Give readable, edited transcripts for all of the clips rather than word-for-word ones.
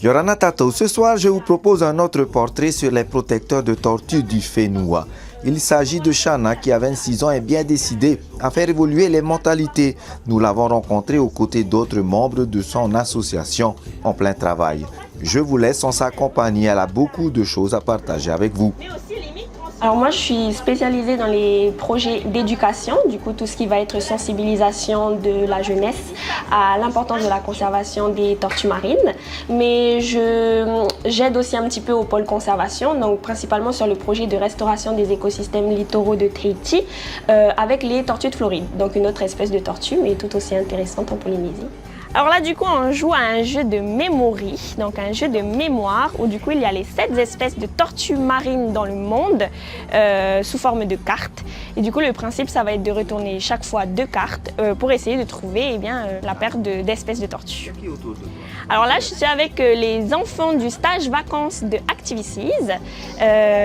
Yorana Tato, ce soir je vous propose un autre portrait sur les protecteurs de tortues du Fénoua. Il s'agit de Shana qui à 26 ans est bien décidée à faire évoluer les mentalités. Nous l'avons rencontrée aux côtés d'autres membres de son association en plein travail. Je vous laisse en sa compagnie, elle a beaucoup de choses à partager avec vous. Alors moi je suis spécialisée dans les projets d'éducation, du coup tout ce qui va être sensibilisation de la jeunesse à l'importance de la conservation des tortues marines, mais j'aide aussi un petit peu au pôle conservation, donc principalement sur le projet de restauration des écosystèmes littoraux de Tahiti avec les tortues de Floride, donc une autre espèce de tortue mais tout aussi intéressante en Polynésie. Alors là, du coup, on joue à un jeu de memory, donc un jeu de mémoire, où du coup, il y a les 7 espèces de tortues marines dans le monde, sous forme de cartes. Et du coup, le principe, ça va être de retourner chaque fois 2 cartes pour essayer de trouver la paire d'espèces de tortues. Alors là, je suis avec les enfants du stage vacances de Activities.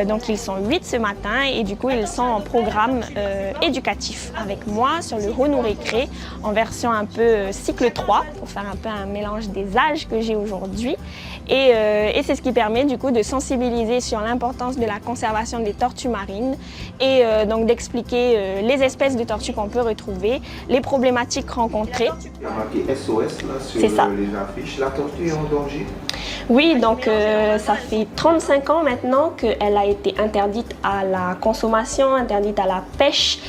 Donc, ils sont 8 ce matin et du coup, ils sont en programme éducatif avec moi sur le Hono Récré en version un peu cycle 3. Pour faire un peu un mélange des âges que j'ai aujourd'hui. Et c'est ce qui permet du coup de sensibiliser sur l'importance de la conservation des tortues marines et donc d'expliquer les espèces de tortues qu'on peut retrouver, les problématiques rencontrées. Il y a marqué SOS là, sur les affiches. La tortue est en danger? Oui, donc ça fait 35 ans maintenant qu'elle a été interdite à la consommation, interdite à la pêche,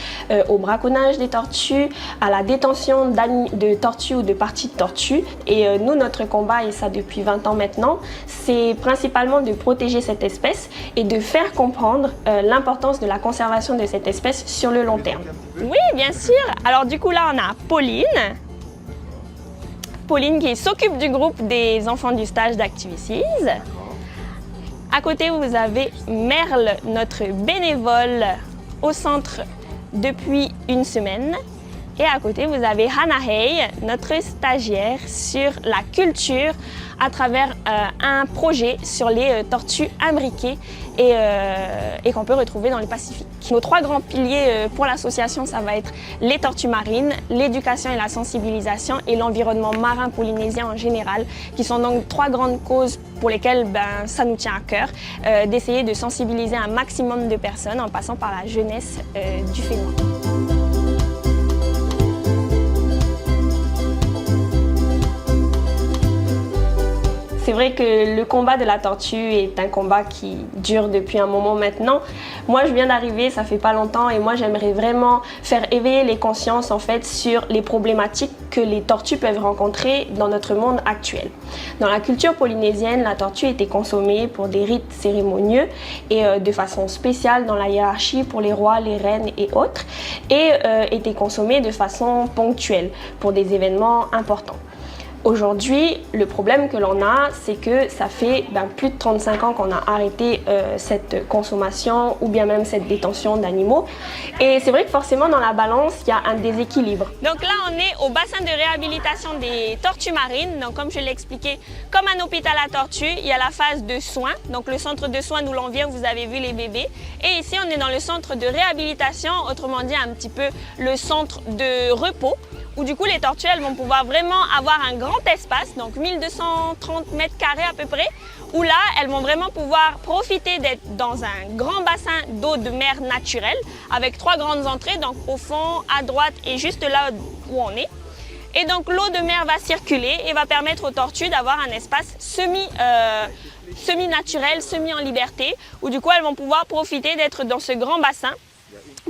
au braconnage des tortues, à la détention de tortues ou de parties de tortues. Et nous, notre combat, et ça depuis 20 ans maintenant, c'est principalement de protéger cette espèce et de faire comprendre l'importance de la conservation de cette espèce sur le long terme. Oui, bien sûr. Alors du coup, là, on a Pauline. Pauline qui s'occupe du groupe des enfants du stage d'Activities. À côté, vous avez Merle, notre bénévole au centre depuis une semaine. Et à côté, vous avez Hannah, notre stagiaire sur la culture à travers un projet sur les tortues imbriquées et qu'on peut retrouver dans le Pacifique. Nos 3 grands piliers pour l'association, ça va être les tortues marines, l'éducation et la sensibilisation et l'environnement marin polynésien en général, qui sont donc 3 grandes causes pour lesquelles ça nous tient à cœur, d'essayer de sensibiliser un maximum de personnes en passant par la jeunesse du Fénois. C'est vrai que le combat de la tortue est un combat qui dure depuis un moment maintenant. Moi, je viens d'arriver, ça fait pas longtemps, et moi, j'aimerais vraiment faire éveiller les consciences en fait sur les problématiques que les tortues peuvent rencontrer dans notre monde actuel. Dans la culture polynésienne, la tortue était consommée pour des rites cérémonieux et de façon spéciale dans la hiérarchie pour les rois, les reines et autres, et était consommée de façon ponctuelle pour des événements importants. Aujourd'hui, le problème que l'on a, c'est que ça fait plus de 35 ans qu'on a arrêté cette consommation ou bien même cette détention d'animaux. Et c'est vrai que forcément, dans la balance, il y a un déséquilibre. Donc là, on est au bassin de réhabilitation des tortues marines. Donc comme je l'ai expliqué, comme un hôpital à tortues, il y a la phase de soins. Donc le centre de soins d'où l'on vient, vous avez vu les bébés. Et ici, on est dans le centre de réhabilitation, autrement dit un petit peu le centre de repos, où du coup les tortues elles vont pouvoir vraiment avoir un grand espace, donc 1230 mètres carrés à peu près, où là elles vont vraiment pouvoir profiter d'être dans un grand bassin d'eau de mer naturelle avec 3 grandes entrées, donc au fond, à droite et juste là où on est. Et donc l'eau de mer va circuler et va permettre aux tortues d'avoir un espace semi-naturel, semi en liberté, où du coup elles vont pouvoir profiter d'être dans ce grand bassin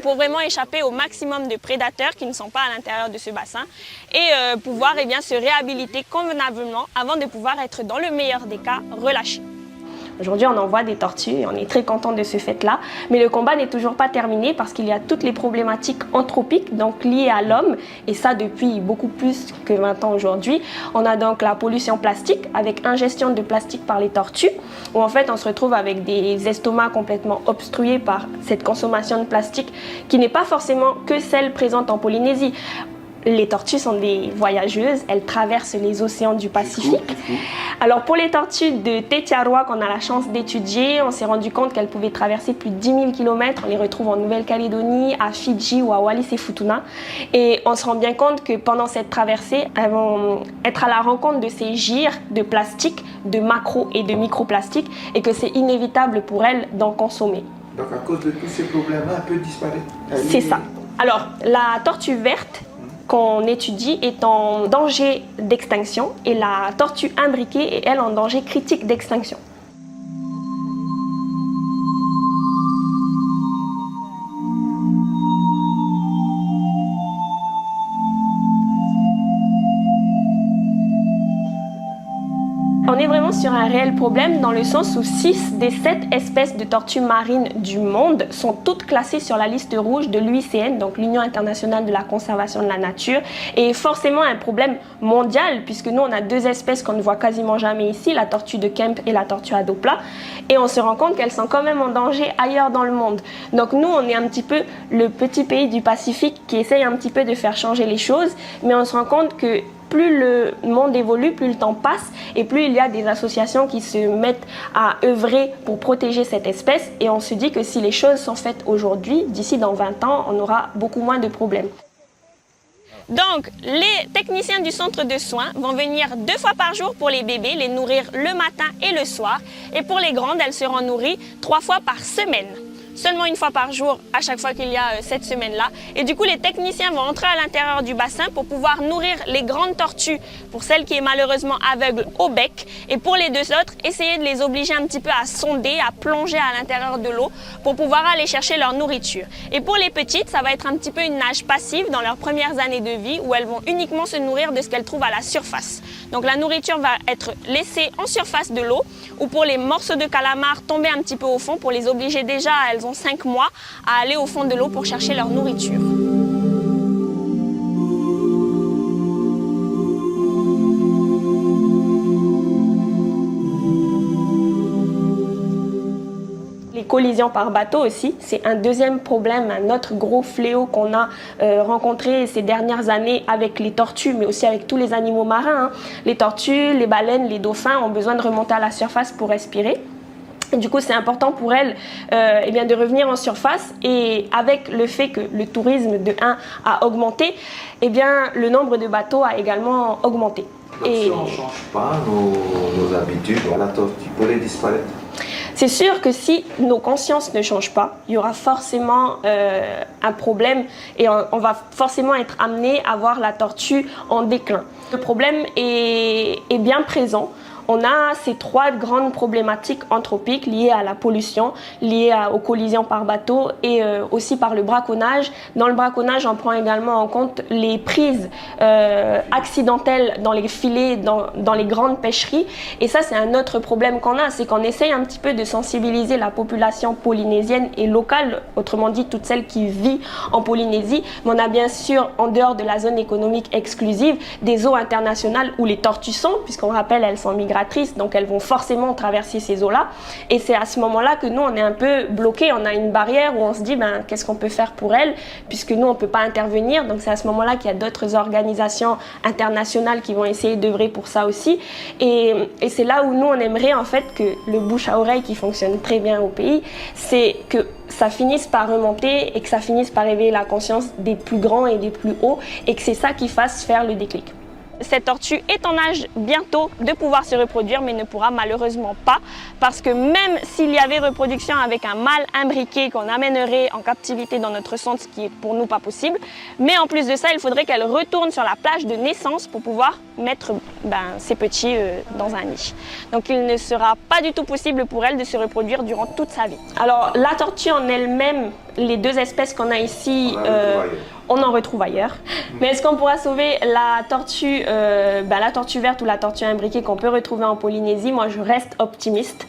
pour vraiment échapper au maximum de prédateurs qui ne sont pas à l'intérieur de ce bassin et pouvoir se réhabiliter convenablement avant de pouvoir être, dans le meilleur des cas, relâchés. Aujourd'hui, on envoie des tortues et on est très content de ce fait-là. Mais le combat n'est toujours pas terminé parce qu'il y a toutes les problématiques anthropiques, donc liées à l'homme, et ça depuis beaucoup plus que 20 ans aujourd'hui. On a donc la pollution plastique avec ingestion de plastique par les tortues, où en fait on se retrouve avec des estomacs complètement obstrués par cette consommation de plastique qui n'est pas forcément que celle présente en Polynésie. les tortues sont des voyageuses, elles traversent les océans du Pacifique. Alors pour les tortues de Tetiaroa qu'on a la chance d'étudier, on s'est rendu compte qu'elles pouvaient traverser plus de 10 000 km. On les retrouve en Nouvelle-Calédonie, à Fidji ou à Wallis et Futuna. Et on se rend bien compte que pendant cette traversée, elles vont être à la rencontre de ces gyres de plastique, de macro et de microplastiques, et que c'est inévitable pour elles d'en consommer. Donc à cause de tous ces problèmes-là, elle peut disparaître. C'est ça. Alors la tortue verte qu'on étudie est en danger d'extinction et la tortue imbriquée est elle en danger critique d'extinction. On est vraiment sur un réel problème dans le sens où 6 des 7 espèces de tortues marines du monde sont toutes classées sur la liste rouge de l'UICN, donc l'Union internationale de la conservation de la nature, et forcément un problème mondial puisque nous on a 2 espèces qu'on ne voit quasiment jamais ici, la tortue de Kemp et la tortue à dos plat, et on se rend compte qu'elles sont quand même en danger ailleurs dans le monde. Donc nous on est un petit peu le petit pays du Pacifique qui essaye un petit peu de faire changer les choses, mais on se rend compte que plus le monde évolue, plus le temps passe et plus il y a des associations qui se mettent à œuvrer pour protéger cette espèce, et on se dit que si les choses sont faites aujourd'hui, d'ici dans 20 ans, on aura beaucoup moins de problèmes. Donc, les techniciens du centre de soins vont venir 2 fois par jour pour les bébés, les nourrir le matin et le soir, et pour les grandes, elles seront nourries 3 fois par semaine. Seulement 1 fois par jour à chaque fois qu'il y a cette semaine-là. Et du coup, les techniciens vont entrer à l'intérieur du bassin pour pouvoir nourrir les grandes tortues, pour celles qui est malheureusement aveugle au bec, et pour les 2 autres, essayer de les obliger un petit peu à sonder, à plonger à l'intérieur de l'eau pour pouvoir aller chercher leur nourriture. Et pour les petites, ça va être un petit peu une nage passive dans leurs premières années de vie où elles vont uniquement se nourrir de ce qu'elles trouvent à la surface. Donc la nourriture va être laissée en surface de l'eau, ou pour les morceaux de calamar tomber un petit peu au fond pour les obliger déjà, elles ont 5 mois, à aller au fond de l'eau pour chercher leur nourriture. Les collisions par bateau aussi, c'est un deuxième problème, un autre gros fléau qu'on a rencontré ces dernières années avec les tortues, mais aussi avec tous les animaux marins. Les tortues, les baleines, les dauphins ont besoin de remonter à la surface pour respirer. Et du coup, c'est important pour elles de revenir en surface, et avec le fait que le tourisme de 1 a augmenté, le nombre de bateaux a également augmenté. Donc si on ne change pas nos habitudes, la tortue pourrait disparaître. C'est sûr que si nos consciences ne changent pas, il y aura forcément un problème, et on va forcément être amené à voir la tortue en déclin. Le problème est bien présent. On a ces 3 grandes problématiques anthropiques liées à la pollution, liées aux collisions par bateau et aussi par le braconnage. Dans le braconnage, on prend également en compte les prises accidentelles dans les filets, dans les grandes pêcheries. Et ça, c'est un autre problème qu'on a, c'est qu'on essaye un petit peu de sensibiliser la population polynésienne et locale, autrement dit toute celle qui vit en Polynésie. Mais on a bien sûr, en dehors de la zone économique exclusive, des eaux internationales où les tortues sont, puisqu'on rappelle, elles sont migratrices. Donc elles vont forcément traverser ces eaux-là, et c'est à ce moment-là que nous on est un peu bloqués, on a une barrière où on se dit qu'est-ce qu'on peut faire pour elles, puisque nous on ne peut pas intervenir. Donc c'est à ce moment-là qu'il y a d'autres organisations internationales qui vont essayer d'œuvrer pour ça aussi, et c'est là où nous on aimerait en fait que le bouche à oreille qui fonctionne très bien au pays, c'est que ça finisse par remonter et que ça finisse par éveiller la conscience des plus grands et des plus hauts, et que c'est ça qui fasse faire le déclic. Cette tortue est en âge bientôt de pouvoir se reproduire, mais ne pourra malheureusement pas, parce que même s'il y avait reproduction avec un mâle imbriqué qu'on amènerait en captivité dans notre centre, ce qui est pour nous pas possible, mais en plus de ça, il faudrait qu'elle retourne sur la plage de naissance pour pouvoir mettre ses petits dans un nid. Donc il ne sera pas du tout possible pour elle de se reproduire durant toute sa vie. Alors la tortue en elle-même, les 2 espèces qu'on a ici, on en retrouve ailleurs. Mais est-ce qu'on pourra sauver la tortue verte ou la tortue imbriquée qu'on peut retrouver en Polynésie? Moi, je reste optimiste.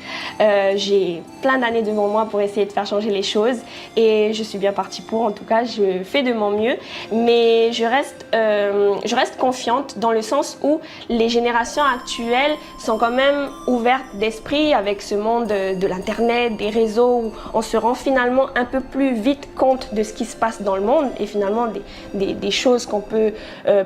J'ai plein d'années devant moi pour essayer de faire changer les choses, et je suis bien partie pour. En tout cas, je fais de mon mieux. Mais je reste confiante dans le sens où les les générations actuelles sont quand même ouvertes d'esprit avec ce monde de l'Internet, des réseaux, où on se rend finalement un peu plus vite compte de ce qui se passe dans le monde et finalement des choses qu'on peut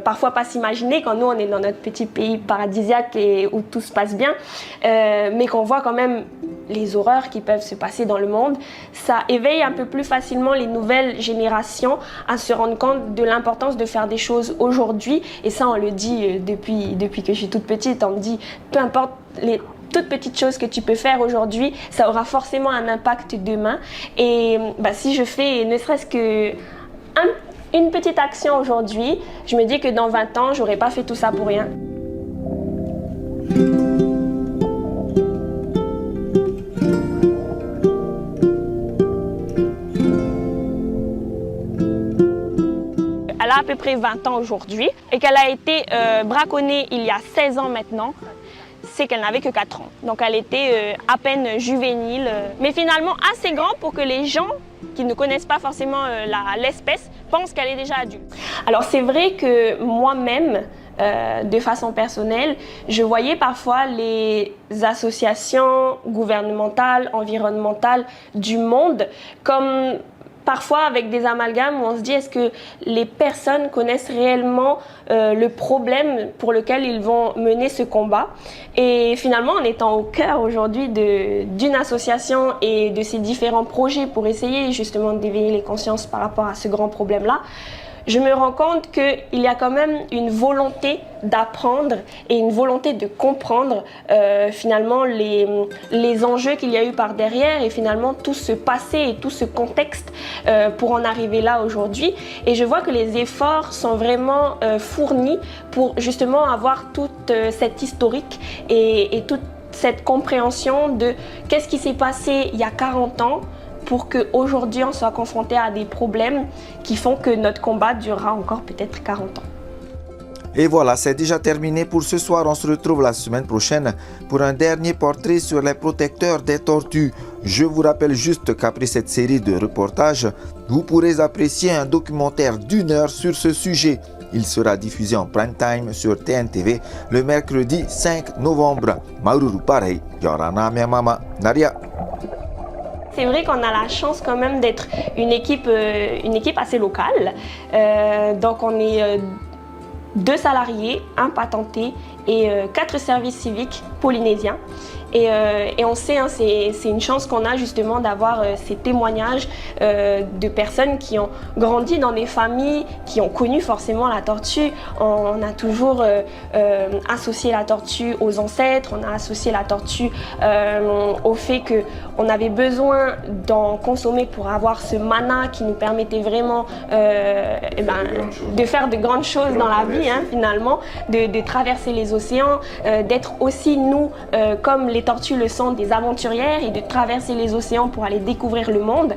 parfois pas s'imaginer quand nous on est dans notre petit pays paradisiaque et où tout se passe bien, mais qu'on voit quand même les horreurs qui peuvent se passer dans le monde. Ça éveille un peu plus facilement les nouvelles générations à se rendre compte de l'importance de faire des choses aujourd'hui. Et ça, on le dit depuis que je suis toute petite. On me dit, peu importe les toutes petites choses que tu peux faire aujourd'hui, ça aura forcément un impact demain. Et si je fais ne serait-ce que une petite action aujourd'hui, je me dis que dans 20 ans, j'aurais pas fait tout ça pour rien. Elle a à peu près 20 ans aujourd'hui et qu'elle a été braconnée il y a 16 ans maintenant, c'est qu'elle n'avait que 4 ans. Donc elle était à peine juvénile, mais finalement assez grande pour que les gens qui ne connaissent pas forcément l'espèce pensent qu'elle est déjà adulte. Alors c'est vrai que moi-même, de façon personnelle, je voyais parfois les associations gouvernementales, environnementales du monde comme parfois avec des amalgames où on se dit est-ce que les personnes connaissent réellement le problème pour lequel ils vont mener ce combat. Et finalement, en étant au cœur aujourd'hui d'une association et de ces différents projets pour essayer justement d'éveiller les consciences par rapport à ce grand problème-là, je me rends compte qu'il y a quand même une volonté d'apprendre et une volonté de comprendre finalement les enjeux qu'il y a eu par derrière et finalement tout ce passé et tout ce contexte pour en arriver là aujourd'hui. Et je vois que les efforts sont vraiment fournis pour justement avoir toute cette historique et toute cette compréhension de qu'est-ce qui s'est passé il y a 40 ans pour qu'aujourd'hui on soit confronté à des problèmes qui font que notre combat durera encore peut-être 40 ans. Et voilà, c'est déjà terminé pour ce soir. On se retrouve la semaine prochaine pour un dernier portrait sur les protecteurs des tortues. Je vous rappelle juste qu'après cette série de reportages, vous pourrez apprécier un documentaire d'1 heure sur ce sujet. Il sera diffusé en prime time sur TNTV le mercredi 5 novembre. Maruru parei, Yorana mia mama, Naria. C'est vrai qu'on a la chance quand même d'être une équipe assez locale. Donc on est 2 salariés, 1 patenté et 4 services civiques polynésiens. Et on sait, hein, c'est une chance qu'on a justement d'avoir ces témoignages de personnes qui ont grandi dans des familles qui ont connu forcément la tortue. On a toujours associé la tortue aux ancêtres, on a associé la tortue au fait qu'on avait besoin d'en consommer pour avoir ce mana qui nous permettait vraiment de faire de grandes choses dans la vie, hein, finalement, de traverser les océans, d'être aussi nous, comme les tortues le sont, des aventurières et de traverser les océans pour aller découvrir le monde.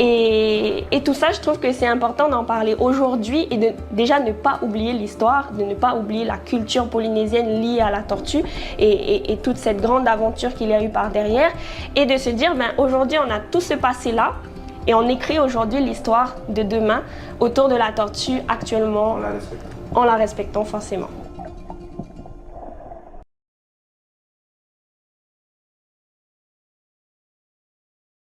Et tout ça, je trouve que c'est important d'en parler aujourd'hui et de déjà ne pas oublier l'histoire, de ne pas oublier la culture polynésienne liée à la tortue et toute cette grande aventure qu'il y a eu par derrière et de se dire, aujourd'hui on a tout ce passé-là et on écrit aujourd'hui l'histoire de demain autour de la tortue actuellement en la respectant forcément.